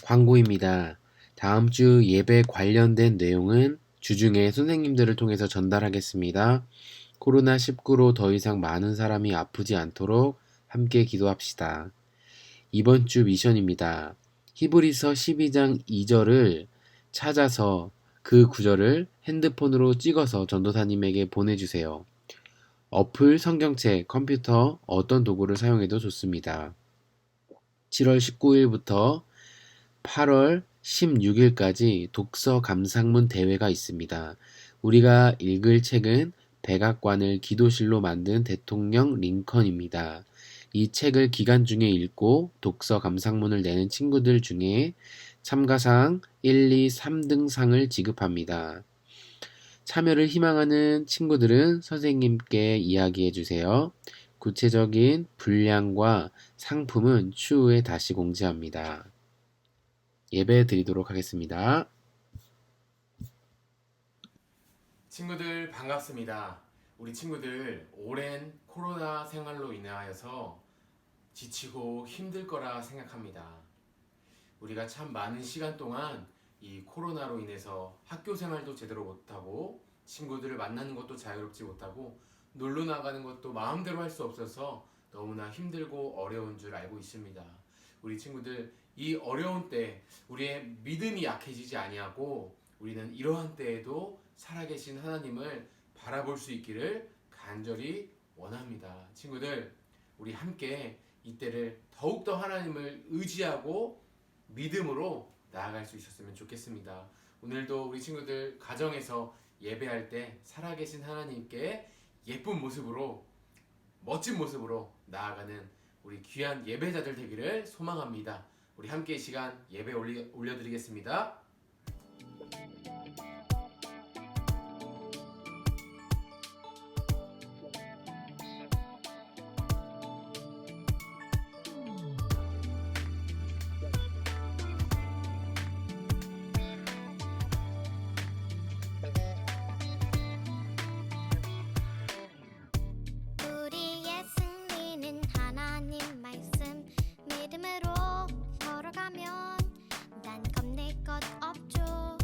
광고입니다. 다음 주 예배 관련된 내용은 주중에 선생님들을 통해서 전달하겠습니다. 코로나19로 더 이상 많은 사람이 아프지 않도록 함께 기도합시다. 이번 주 미션입니다. 히브리서 12장 2절을 찾아서 그 구절을 핸드폰으로 찍어서 전도사님에게 보내주세요. 어플, 성경책, 컴퓨터, 어떤 도구를 사용해도 좋습니다. 7월 19일부터 8월 16일까지 독서 감상문 대회가 있습니다. 우리가 읽을 책은 백악관을 기도실로 만든 대통령 링컨입니다. 이 책을 기간 중에 읽고 독서 감상문을 내는 친구들 중에 참가상 1, 2, 3등상을 지급합니다. 참여를 희망하는 친구들은 선생님께 이야기해 주세요. 구체적인 분량과 상품은 추후에 다시 공지합니다. 예배 드리도록 하겠습니다. 친구들 반갑습니다. 우리 친구들 오랜 코로나 생활로 인하여서 지치고 힘들 거라 생각합니다. 우리가 참 많은 시간 동안 이 코로나로 인해서 학교 생활도 제대로 못하고 친구들을 만나는 것도 자유롭지 못하고 놀러 나가는 것도 마음대로 할 수 없어서 너무나 힘들고 어려운 줄 알고 있습니다. 우리 친구들 이 어려운 때 우리의 믿음이 약해지지 아니하고 우리는 이러한 때에도 살아계신 하나님을 바라볼 수 있기를 간절히 원합니다. 친구들 우리 함께 이때를 더욱더 하나님을 의지하고 믿음으로 나아갈 수 있었으면 좋겠습니다. 오늘도 우리 친구들 가정에서 예배할 때 살아계신 하나님께 예쁜 모습으로 멋진 모습으로 나아가는 우리 귀한 예배자들 되기를 소망합니다. 우리 함께 이 시간 예배 올려드리겠습니다. 우리의 승리는 하나님 말씀 믿음으로 걸어가면 난 겁낼 것 없죠.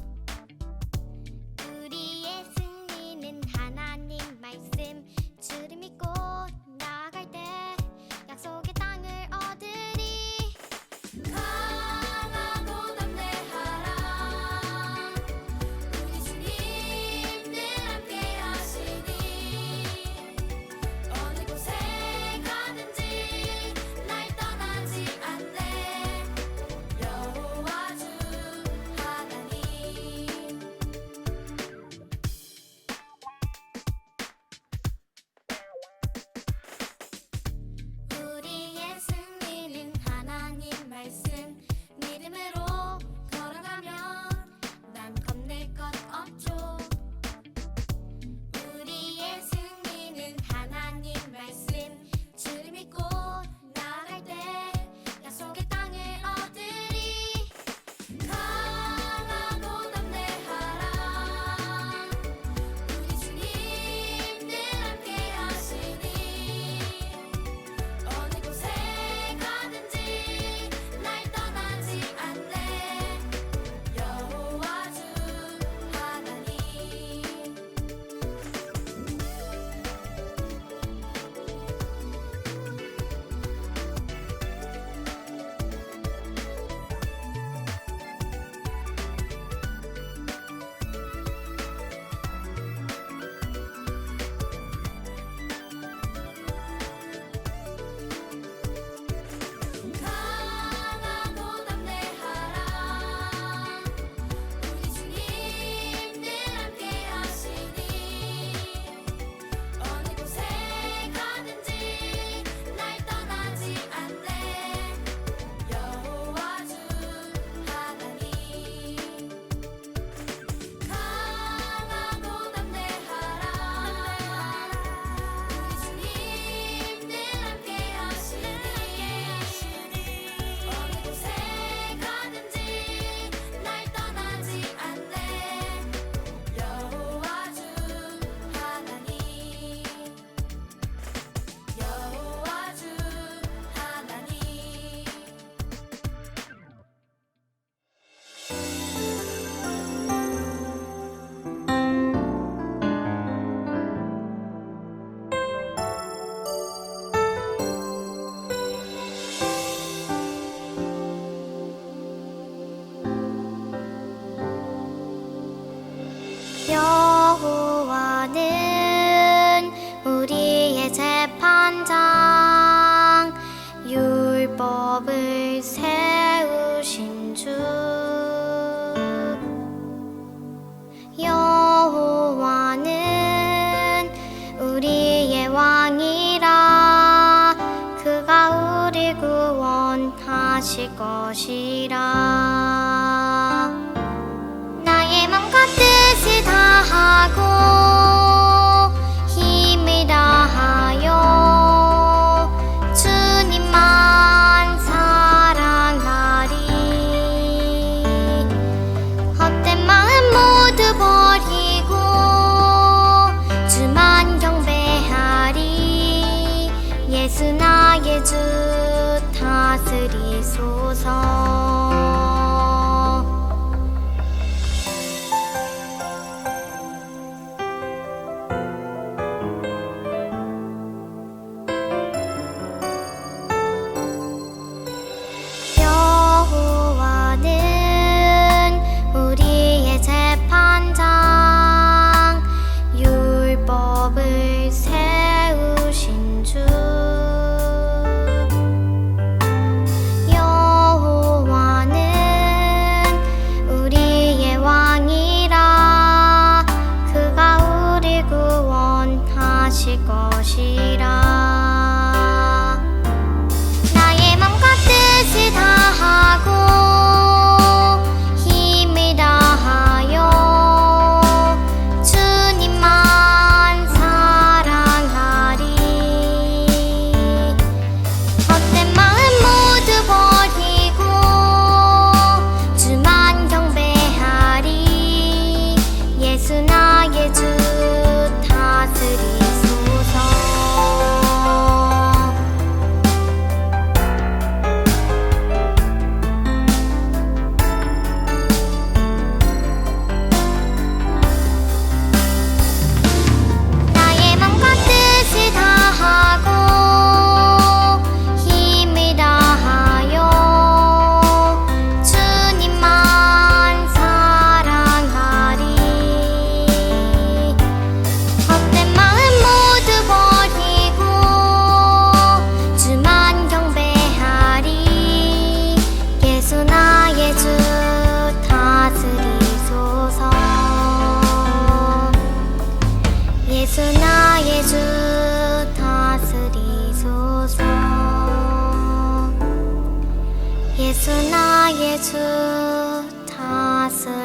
원하실 것이라. 나의 맘과 뜻을 다하고 힘을 다하여 주님만 사랑하리. 헛된 마음 모두 버리고 주만 경배하리. 예수 나의 주 다스리소서. 여호와는 우리의 재판장, 율법을 세우신 주. 여호와는 우리의 왕이라. 그가 우리 구원하실 것이라. 나의 맘과 뜻을 다하고 힘을 다하여 주님만 사랑하리. 헛된 마음 모두 버리고 주만 경배하리. 예수 나의 주 다스리소서. 나의 맘과 뜻을 다하고 힘을 다하여 주님만 사랑하리. 헛된 마음 모두 버리고 주만 경배하리. 예수 나의 주 다스리소서. 예수 나의 주 다스리소서. 예수 나의 주 다스리소서.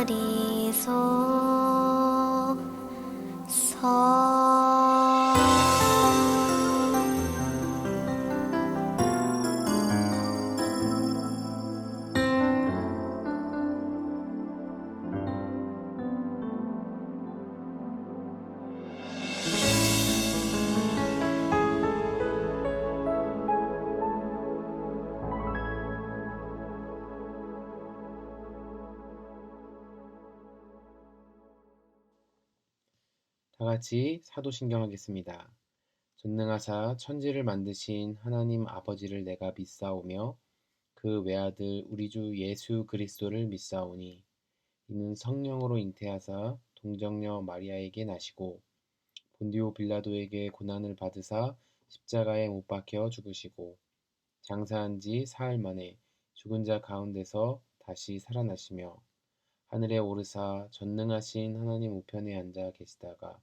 다 같이 사도신경 하겠습니다. 전능하사 천지를 만드신 하나님 아버지를 내가 믿사오며 그 외아들 우리 주 예수 그리스도를 믿사오니 이는 성령으로 잉태하사 동정녀 마리아에게 나시고 본디오 빌라도에게 고난을 받으사 십자가에 못 박혀 죽으시고 장사한 지 사흘 만에 죽은 자 가운데서 다시 살아나시며 하늘에 오르사 전능하신 하나님 우편에 앉아 계시다가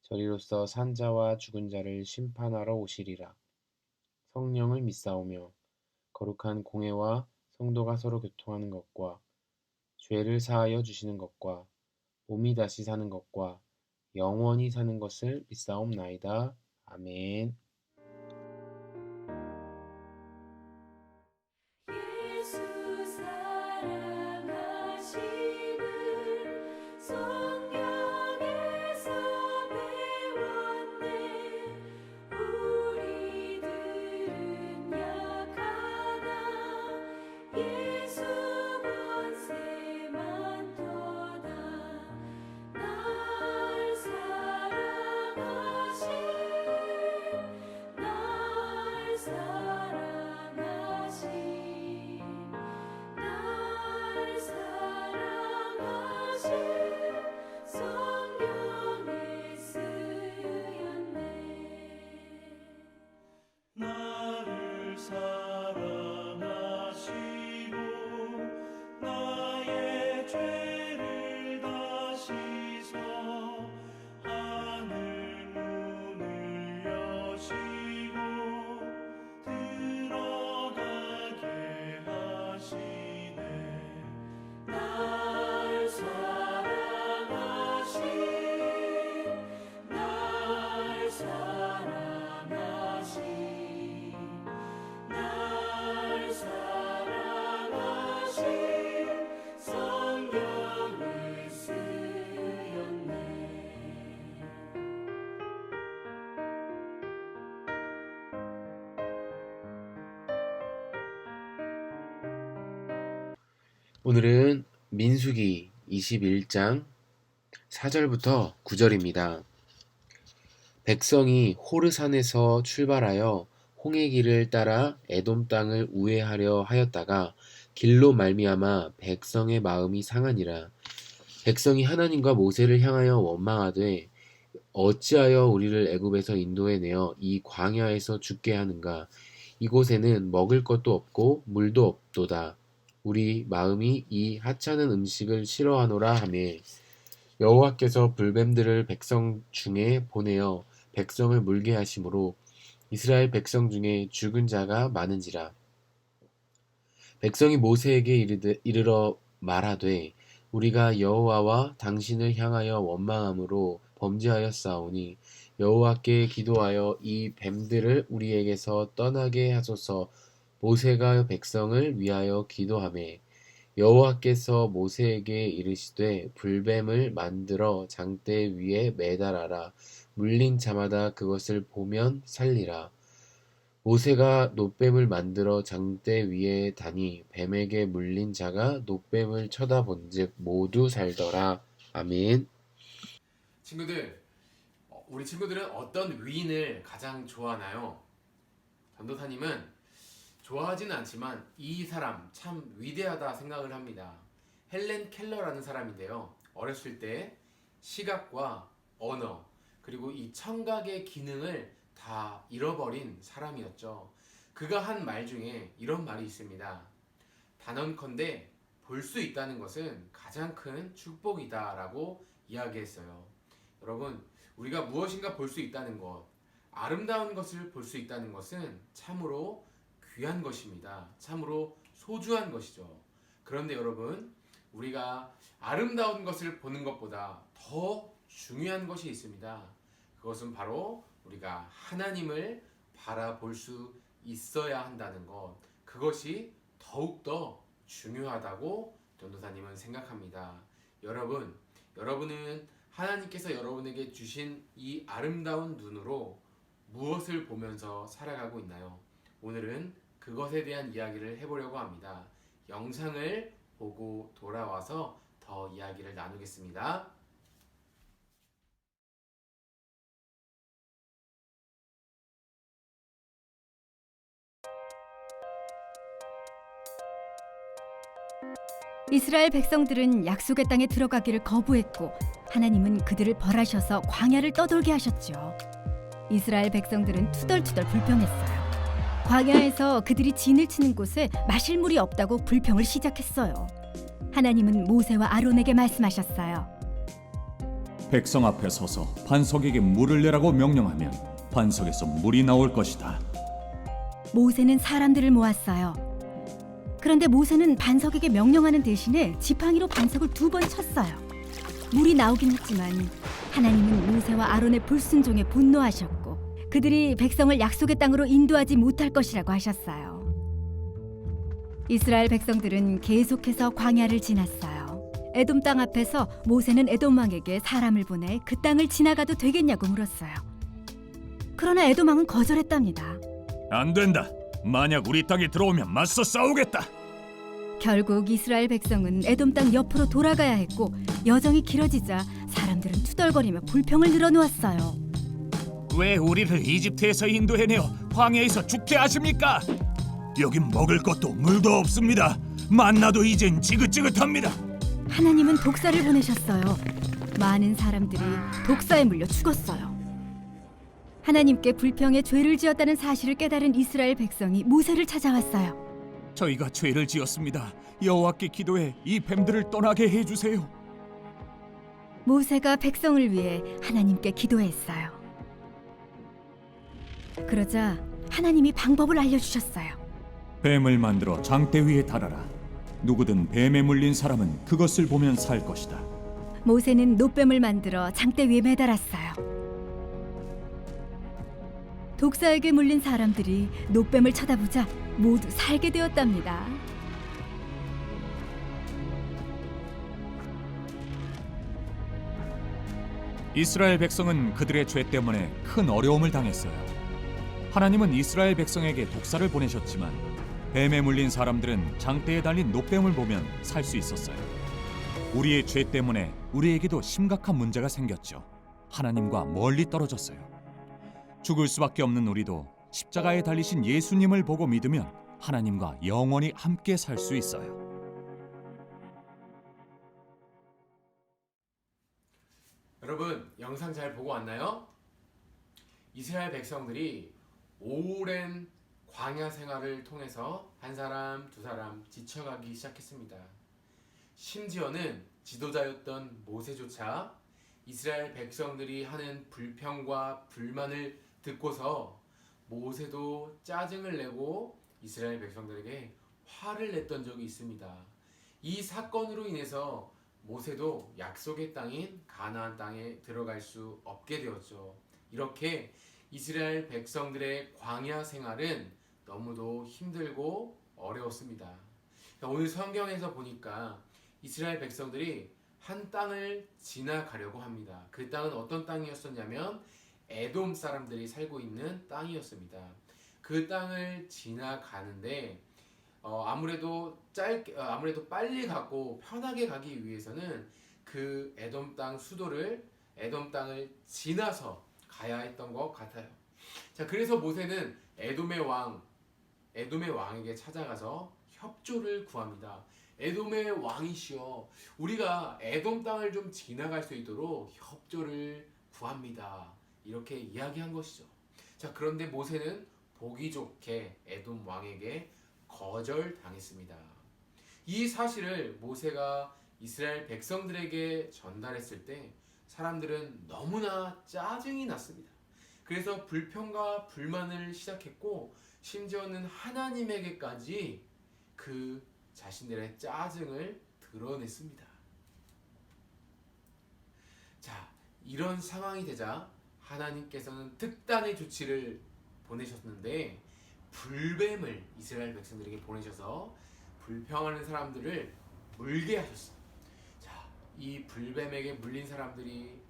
저리로서 산 자와 죽은 자를 심판하러 오시리라. 성령을 믿사오며 거룩한 공회와 성도가 서로 교통하는 것과 죄를 사하여 주시는 것과 몸이 다시 사는 것과 영원히 사는 것을 믿사옵나이다. 아멘. 예수 사랑하심을 성경에서 배웠네. 우리들은 약하나 예수 권세만 더다. 날 사랑하신 오늘은 민수기 21장 4절부터 9절입니다. 백성이 호르산에서 출발하여 홍해길을 따라 에돔 땅을 우회하려 하였다가 길로 말미암아 백성의 마음이 상하니라. 백성이 하나님과 모세를 향하여 원망하되 어찌하여 우리를 애굽에서 인도해 내어 이 광야에서 죽게 하는가? 이곳에는 먹을 것도 없고 물도 없도다. 우리 마음이 이 하찮은 음식을 싫어하노라 하매 여호와께서 불뱀들을 백성 중에 보내어 백성을 물게 하심으로 이스라엘 백성 중에 죽은 자가 많은지라. 백성이 모세에게 이르러 말하되 우리가 여호와와 당신을 향하여 원망함으로 범죄하였사오니 여호와께 기도하여 이 뱀들을 우리에게서 떠나게 하소서. 모세가 백성을 위하여 기도하매 여호와께서 모세에게 이르시되 불뱀을 만들어 장대 위에 매달아라. 물린 자마다 그것을 보면 살리라. 모세가 놋뱀을 만들어 장대 위에 다니 뱀에게 물린 자가 놋뱀을 쳐다본즉 모두 살더라. 아멘. 친구들, 우리 친구들은 어떤 위인을 가장 좋아하나요? 전도사님은 좋아하지는 않지만 이 사람 참 위대하다 생각을 합니다. 헬렌 켈러라는 사람인데요. 어렸을 때 시각과 언어 그리고 이 청각의 기능을 다 잃어버린 사람이었죠. 그가 한 말 중에 이런 말이 있습니다. 단언컨대 볼 수 있다는 것은 가장 큰 축복이다 라고 이야기했어요. 여러분, 우리가 무엇인가 볼 수 있다는 것, 아름다운 것을 볼 수 있다는 것은 참으로 귀한 것입니다. 참으로 소중한 것이죠. 그런데 여러분, 우리가 아름다운 것을 보는 것보다 더 중요한 것이 있습니다. 그것은 바로 우리가 하나님을 바라볼 수 있어야 한다는 것, 그것이 더욱더 중요하다고 전도사님은 생각합니다. 여러분은 하나님께서 여러분에게 주신 이 아름다운 눈으로 무엇을 보면서 살아가고 있나요? 오늘은 그것에 대한 이야기를 해보려고 합니다. 영상을 보고 돌아와서 더 이야기를 나누겠습니다. 이스라엘 백성들은 약속의 땅에 들어가기를 거부했고 하나님은 그들을 벌하셔서 광야를 떠돌게 하셨죠. 이스라엘 백성들은 투덜투덜 불평했어요. 광야에서 그들이 진을 치는 곳에 마실 물이 없다고 불평을 시작했어요. 하나님은 모세와 아론에게 말씀하셨어요. 백성 앞에 서서 반석에게 물을 내라고 명령하면 반석에서 물이 나올 것이다. 모세는 사람들을 모았어요. 그런데 모세는 반석에게 명령하는 대신에 지팡이로 반석을 2번 쳤어요. 물이 나오긴 했지만 하나님은 모세와 아론의 불순종에 분노하셨고 그들이 백성을 약속의 땅으로 인도하지 못할 것이라고 하셨어요. 이스라엘 백성들은 계속해서 광야를 지났어요. 에돔 땅 앞에서 모세는 에돔 왕에게 사람을 보내 그 땅을 지나가도 되겠냐고 물었어요. 그러나 에돔 왕은 거절했답니다. 안 된다. 만약 우리 땅에 들어오면 맞서 싸우겠다. 결국 이스라엘 백성은 에돔 땅 옆으로 돌아가야 했고 여정이 길어지자 사람들은 투덜거리며 불평을 늘어놓았어요. 왜 우리를 이집트에서 인도해내어 광야에서 죽게 하십니까? 여긴 먹을 것도 물도 없습니다. 만나도 이젠 지긋지긋합니다. 하나님은 독사를 보내셨어요. 많은 사람들이 독사에 물려 죽었어요. 하나님께 불평에 죄를 지었다는 사실을 깨달은 이스라엘 백성이 모세를 찾아왔어요. 저희가 죄를 지었습니다. 여호와께 기도해 이 뱀들을 떠나게 해주세요. 모세가 백성을 위해 하나님께 기도했어요. 그러자 하나님이 방법을 알려주셨어요. 뱀을 만들어 장대 위에 달아라. 누구든 뱀에 물린 사람은 그것을 보면 살 것이다. 모세는 놋뱀을 만들어 장대 위에 매달았어요. 독사에게 물린 사람들이 놋뱀을 쳐다보자 모두 살게 되었답니다. 이스라엘 백성은 그들의 죄 때문에 큰 어려움을 당했어요. 하나님은 이스라엘 백성에게 독사를 보내셨지만 뱀에 물린 사람들은 장대에 달린 노뱀을 보면 살 수 있었어요. 우리의 죄 때문에 우리에게도 심각한 문제가 생겼죠. 하나님과 멀리 떨어졌어요. 죽을 수밖에 없는 우리도 십자가에 달리신 예수님을 보고 믿으면 하나님과 영원히 함께 살 수 있어요. 여러분, 영상 잘 보고 왔나요? 이스라엘 백성들이 오랜 광야 생활을 통해서 한 사람, 두 사람 지쳐가기 시작했습니다. 심지어는 지도자였던 모세조차 이스라엘 백성들이 하는 불평과 불만을 듣고서 모세도 짜증을 내고 이스라엘 백성들에게 화를 냈던 적이 있습니다. 이 사건으로 인해서 모세도 약속의 땅인 가나안 땅에 들어갈 수 없게 되었죠. 이렇게 이스라엘 백성들의 광야 생활은 너무도 힘들고 어려웠습니다. 오늘 성경에서 보니까 이스라엘 백성들이 한 땅을 지나가려고 합니다. 그 땅은 어떤 땅이었었냐면 에돔 사람들이 살고 있는 땅이었습니다. 그 땅을 지나가는데 아무래도 빨리 가고 편하게 가기 위해서는 그 에돔 땅 수도를 에돔 땅을 지나서 가야 했던 것 같아요. 자, 그래서 모세는 에돔의 왕에게 찾아가서 협조를 구합니다. 에돔의 왕이시여, 우리가 에돔 땅을 좀 지나갈 수 있도록 협조를 구합니다. 이렇게 이야기한 것이죠. 자, 그런데 모세는 보기 좋게 에돔 왕에게 거절당했습니다. 이 사실을 모세가 이스라엘 백성들에게 전달했을 때 사람들은 너무나 짜증이 났습니다. 그래서 불평과 불만을 시작했고 심지어는 하나님에게까지 그 자신들의 짜증을 드러냈습니다. 자, 이런 상황이 되자 하나님께서는 특단의 조치를 보내셨는데 불뱀을 이스라엘 백성들에게 보내셔서 불평하는 사람들을 물게 하셨어요. 자, 이 불뱀에게 물린 사람들이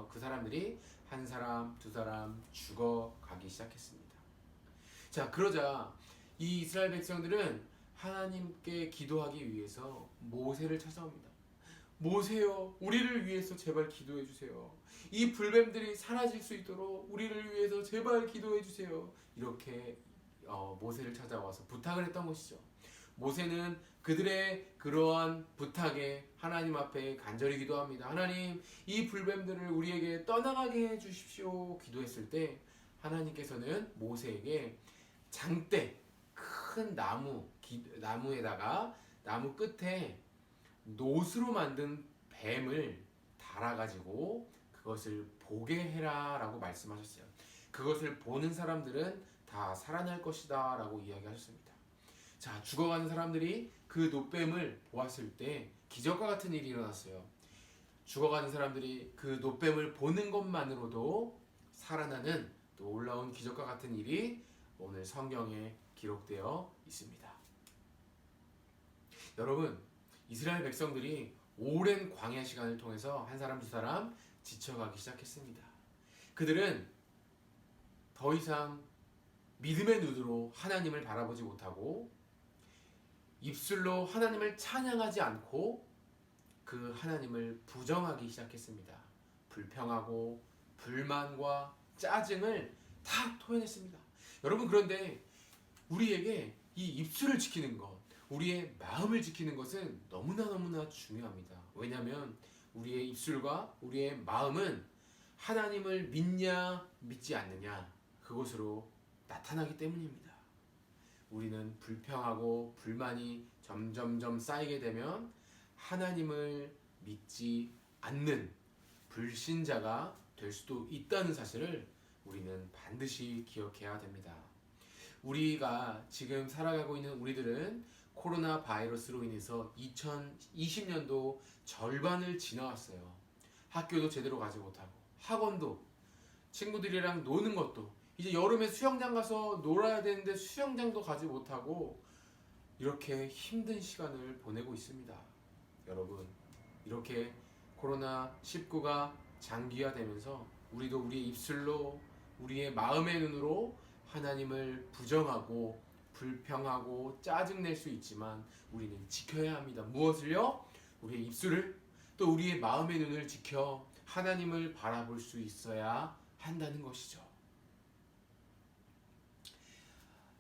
그 사람들이 한 사람, 두 사람 죽어가기 시작했습니다. 자, 그러자 이 이스라엘 백성들은 하나님께 기도하기 위해서 모세를 찾아옵니다. 모세여, 우리를 위해서 제발 기도해 주세요. 이 불뱀들이 사라질 수 있도록 우리를 위해서 제발 기도해 주세요. 이렇게 모세를 찾아와서 부탁을 했던 것이죠. 모세는 그들의 그러한 부탁에 하나님 앞에 간절히 기도합니다. 하나님, 이 불뱀들을 우리에게 떠나가게 해 주십시오. 기도했을 때 하나님께서는 모세에게 장대, 큰 나무에다가 나무 끝에 노스로 만든 뱀을 달아가지고 그것을 보게 해라 라고 말씀하셨어요. 그것을 보는 사람들은 다 살아날 것이다 라고 이야기하셨습니다. 자, 죽어가는 사람들이 그 노뱀을 보았을 때 기적과 같은 일이 일어났어요. 죽어가는 사람들이 그 노뱀을 보는 것만으로도 살아나는 놀라운 기적과 같은 일이 오늘 성경에 기록되어 있습니다. 여러분, 이스라엘 백성들이 오랜 광야 시간을 통해서 한 사람 두 사람 지쳐가기 시작했습니다. 그들은 더 이상 믿음의 눈으로 하나님을 바라보지 못하고 입술로 하나님을 찬양하지 않고 그 하나님을 부정하기 시작했습니다. 불평하고 불만과 짜증을 다 토해냈습니다. 여러분, 그런데 우리에게 이 입술을 지키는 것, 우리의 마음을 지키는 것은 너무나 중요합니다. 왜냐하면 우리의 입술과 우리의 마음은 하나님을 믿냐 믿지 않느냐 그것으로 나타나기 때문입니다. 우리는 불평하고 불만이 점점점 쌓이게 되면 하나님을 믿지 않는 불신자가 될 수도 있다는 사실을 우리는 반드시 기억해야 됩니다. 우리가 지금 살아가고 있는 우리들은 코로나 바이러스로 인해서 2020년도 절반을 지나왔어요. 학교도 제대로 가지 못하고 학원도 친구들이랑 노는 것도 이제 여름에 수영장 가서 놀아야 되는데 수영장도 가지 못하고 이렇게 힘든 시간을 보내고 있습니다. 여러분, 이렇게 코로나19가 장기화되면서 우리도 우리의 입술로 우리의 마음의 눈으로 하나님을 부정하고 불평하고 짜증낼 수 있지만 우리는 지켜야 합니다. 무엇을요? 우리의 입술을, 또 우리의 마음의 눈을 지켜 하나님을 바라볼 수 있어야 한다는 것이죠.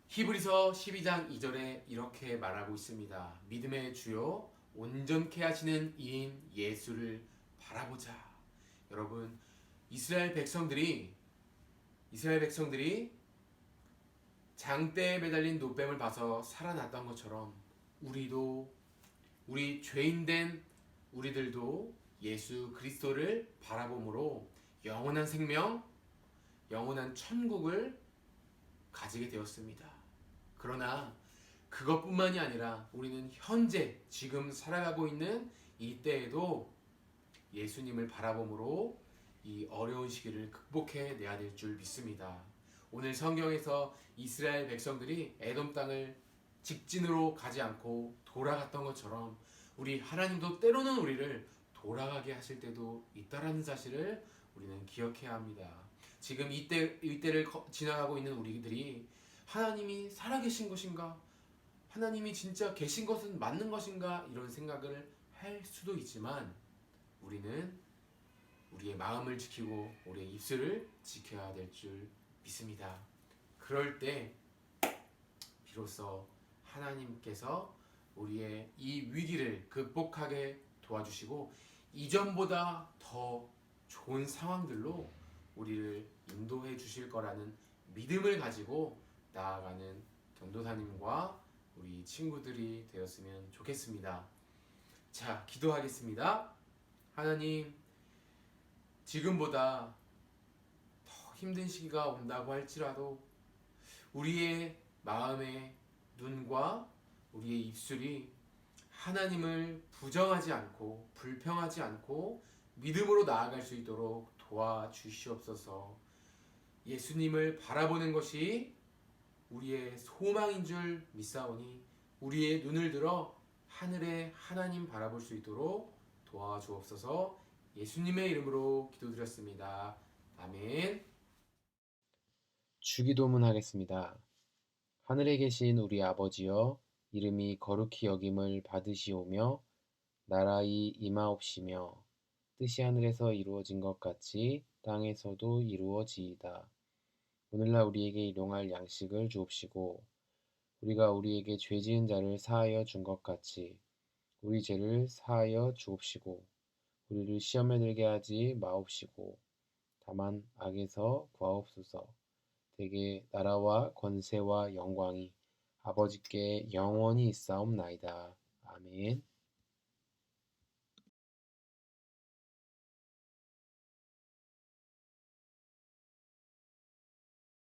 히브리서 12장 2절에 이렇게 말하고 있습니다. 믿음의 주요 온전케 하시는 이인 예수를 바라보자. 여러분, 이스라엘 백성들이 장대에 매달린 노뱀을 봐서 살아났던 것처럼 우리 죄인된 우리들도 예수 그리스도를 바라봄으로 영원한 생명, 영원한 천국을 가지게 되었습니다. 그러나 그것뿐만이 아니라 우리는 현재 지금 살아가고 있는 이 때에도 예수님을 바라봄으로 이 어려운 시기를 극복해 내야 될 줄 믿습니다. 오늘 성경에서 이스라엘 백성들이 에돔 땅을 직진으로 가지 않고 돌아갔던 것처럼 우리 하나님도 때로는 우리를 돌아가게 하실 때도 있다라는 사실을 우리는 기억해야 합니다. 지금 이때를 지나가고 있는 우리들이 하나님이 살아계신 것인가? 하나님이 진짜 계신 것은 맞는 것인가? 이런 생각을 할 수도 있지만 우리는 우리의 마음을 지키고 우리의 입술을 지켜야 될 줄 믿습니다. 그럴 때 비로소 하나님께서 우리의 이 위기를 극복하게 도와주시고 이전보다 더 좋은 상황들로 우리를 인도해 주실 거라는 믿음을 가지고 나아가는 전도사님과 우리 친구들이 되었으면 좋겠습니다. 자, 기도하겠습니다. 하나님, 지금보다 더 힘든 시기가 온다고 할지라도 우리의 마음의 눈과 우리의 입술이 하나님을 부정하지 않고 불평하지 않고 믿음으로 나아갈 수 있도록 도와주시옵소서. 예수님을 바라보는 것이 우리의 소망인 줄 믿사오니 우리의 눈을 들어 하늘의 하나님 바라볼 수 있도록 도와주옵소서. 예수님의 이름으로 기도드렸습니다. 아멘. 주기도문 하겠습니다. 하늘에 계신 우리 아버지여, 이름이 거룩히 여김을 받으시오며 나라의 임하옵시며 뜻이 하늘에서 이루어진 것 같이 땅에서도 이루어지이다. 오늘날 우리에게 일용할 양식을 주옵시고 우리가 우리에게 죄 지은 자를 사하여 준 것 같이 우리 죄를 사하여 주옵시고 우리를 시험에 들게 하지 마옵시고 다만 악에서 구하옵소서. 대개 나라와 권세와 영광이 아버지께 영원히 있사옵나이다. 아멘.